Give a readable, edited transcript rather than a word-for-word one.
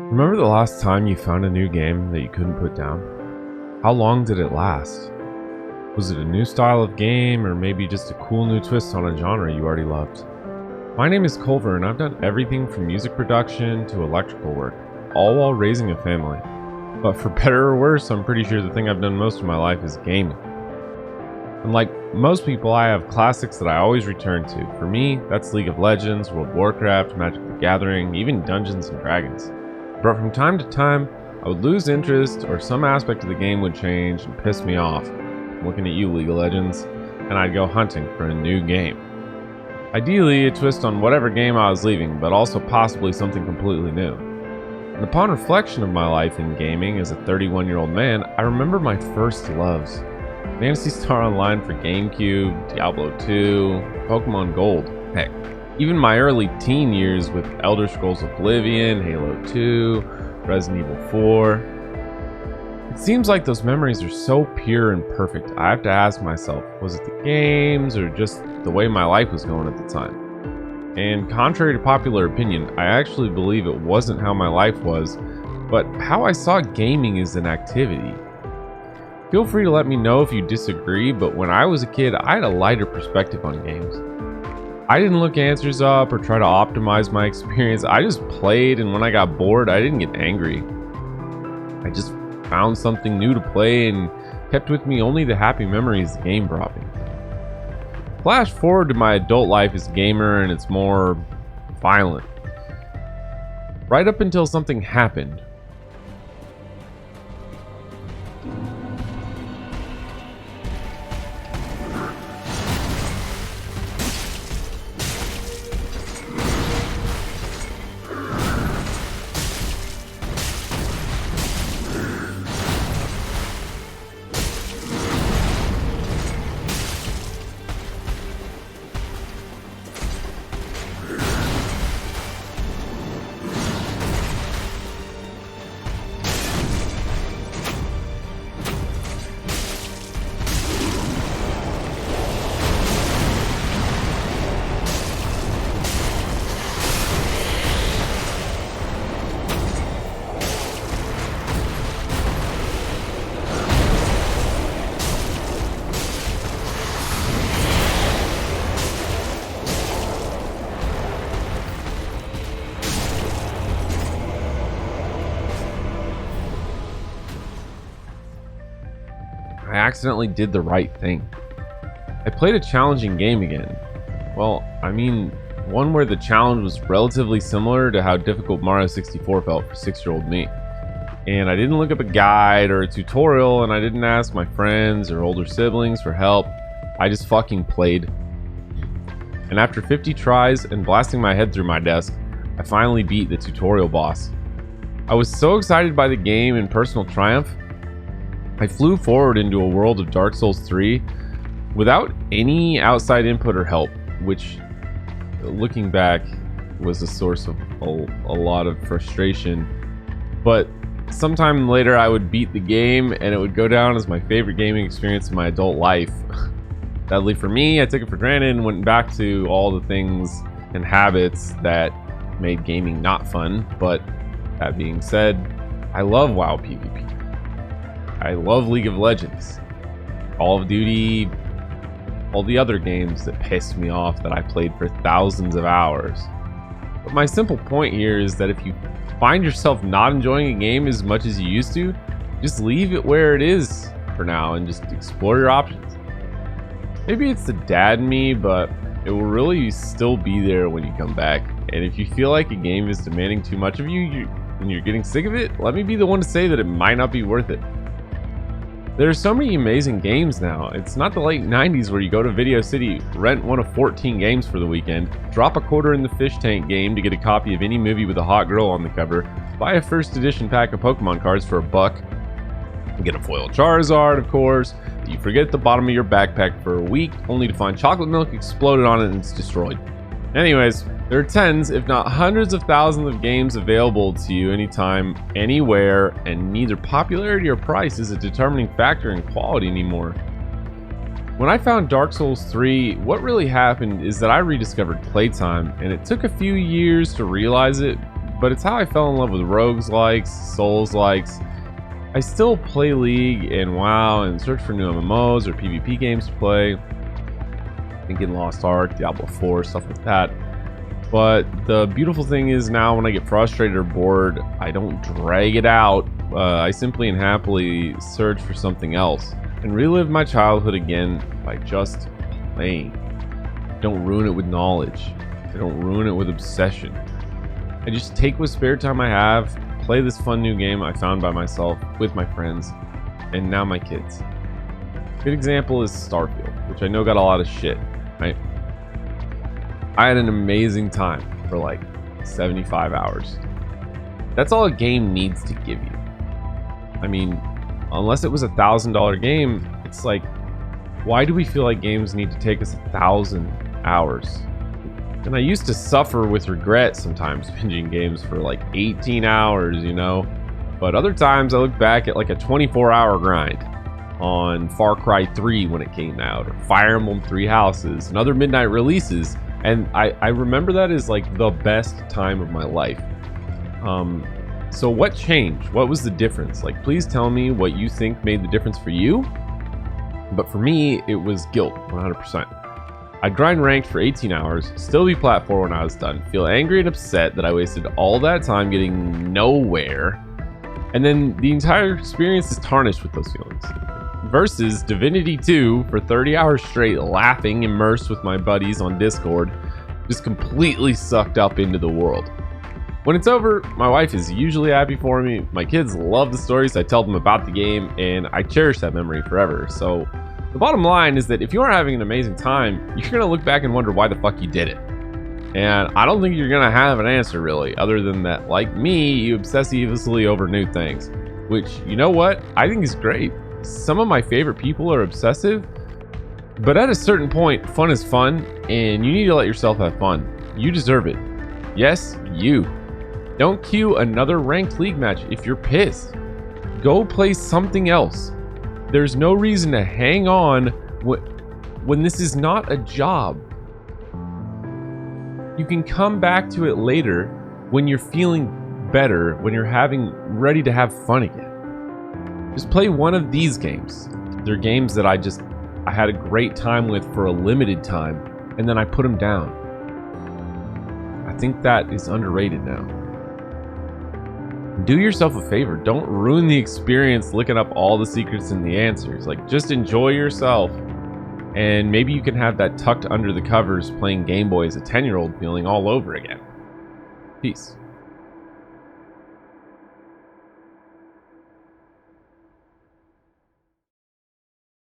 Remember the last time you found a new game that you couldn't put down? How long did it last? Was it a new style of game, or maybe just a cool new twist on a genre you already loved? My name is Culver, and I've done everything from music production to electrical work, all while raising a family. But for better or worse, I'm pretty sure the thing I've done most of my life is gaming. And like most people, I have classics that I always return to. For me, that's League of Legends, World of Warcraft, Magic the Gathering, even Dungeons and Dragons. But from time to time, I would lose interest or some aspect of the game would change and piss me off. I'm looking at you, League of Legends, and I'd go hunting for a new game. Ideally, a twist on whatever game I was leaving, but also possibly something completely new. And upon reflection of my life in gaming as a 31-year-old man, I remember my first loves. Phantasy Star Online for GameCube, Diablo 2, Pokemon Gold, heck, even my early teen years with Elder Scrolls Oblivion, Halo 2, Resident Evil 4. It seems like those memories are so pure and perfect. I have to ask myself, was it the games or just the way my life was going at the time? And contrary to popular opinion, I actually believe it wasn't how my life was, but how I saw gaming as an activity. Feel free to let me know if you disagree, but when I was a kid, I had a lighter perspective on games. I didn't look answers up or try to optimize my experience. I just played, and when I got bored, I didn't get angry. I just found something new to play and kept with me only the happy memories the game brought me. Flash forward to my adult life as a gamer, and it's more violent. Right up until something happened. I accidentally did the right thing. I played a challenging game again. Well, I mean, one where the challenge was relatively similar to how difficult Mario 64 felt for 6-year-old me. And I didn't look up a guide or a tutorial, and I didn't ask my friends or older siblings for help. I just fucking played. And after 50 tries and blasting my head through my desk, I finally beat the tutorial boss. I was so excited by the game and personal triumph, I flew forward into a world of Dark Souls 3 without any outside input or help, which, looking back, was a source of a lot of frustration. But sometime later I would beat the game and it would go down as my favorite gaming experience in my adult life. Sadly for me, I took it for granted and went back to all the things and habits that made gaming not fun. But that being said, I love WoW PvP. I love League of Legends, Call of Duty, all the other games that pissed me off that I played for thousands of hours. But my simple point here is that if you find yourself not enjoying a game as much as you used to, just leave it where it is for now and just explore your options. Maybe it's the dad in me, but it will really still be there when you come back. And if you feel like a game is demanding too much of you and you're getting sick of it, let me be the one to say that it might not be worth it. There are so many amazing games now. It's not the late 90s where you go to Video City, rent one of 14 games for the weekend, drop a quarter in the fish tank game to get a copy of any movie with a hot girl on the cover, buy a first edition pack of Pokemon cards for $1, get a foil Charizard, of course, you forget at the bottom of your backpack for a week, only to find chocolate milk exploded on it and it's destroyed. Anyways, there are tens, if not hundreds of thousands of games available to you anytime, anywhere, and neither popularity or price is a determining factor in quality anymore. When I found Dark Souls 3, what really happened is that I rediscovered playtime, and it took a few years to realize it, but it's how I fell in love with roguelikes, souls-likes. I still play League and WoW and search for new MMOs or PvP games to play. Thinking Lost Ark, Diablo 4, stuff like that. But the beautiful thing is now when I get frustrated or bored, I don't drag it out. I simply and happily search for something else and relive my childhood again by just playing. Don't ruin it with knowledge. I don't ruin it with obsession. I just take what spare time I have, play this fun new game I found by myself with my friends, and now my kids. A good example is Starfield, which I know got a lot of shit, right? I had an amazing time for like 75 hours. That's all a game needs to give you. I mean, unless it was $1,000 game, it's like, why do we feel like games need to take us 1,000 hours? And I used to suffer with regret sometimes binging games for like 18 hours, you know? But other times I look back at like a 24-hour grind on Far Cry 3 when it came out, or Fire Emblem 3 Houses, and other midnight releases. And I remember that as like the best time of my life. So what changed? What was the difference? Like, please tell me what you think made the difference for you. But for me, it was guilt, 100%. I'd grind ranked for 18 hours, still be plat 4 when I was done, feel angry and upset that I wasted all that time getting nowhere, and then the entire experience is tarnished with those feelings. Versus Divinity 2 for 30 hours straight, laughing, immersed with my buddies on Discord, just completely sucked up into the world. When it's over, my wife is usually happy for me, my kids love the stories I tell them about the game, and I cherish that memory forever. So the bottom line is that if you are having an amazing time, you're going to look back and wonder why the fuck you did it. And I don't think you're going to have an answer really, other than that, like me, you obsessively over new things. Which, you know what? I think is great. Some of my favorite people are obsessive, but at a certain point, fun is fun, and you need to let yourself have fun. You deserve it. Yes, you. Don't queue another ranked league match if you're pissed. Go play something else. There's no reason to hang on when this is not a job. You can come back to it later when you're feeling better, when you're ready to have fun again. Just play one of these games. They're games that I had a great time with for a limited time, and then I put them down. I think that is underrated now. Do yourself a favor. Don't ruin the experience looking up all the secrets and the answers. Like, just enjoy yourself. And maybe you can have that tucked under the covers playing Game Boy as a 10-year-old feeling all over again. Peace.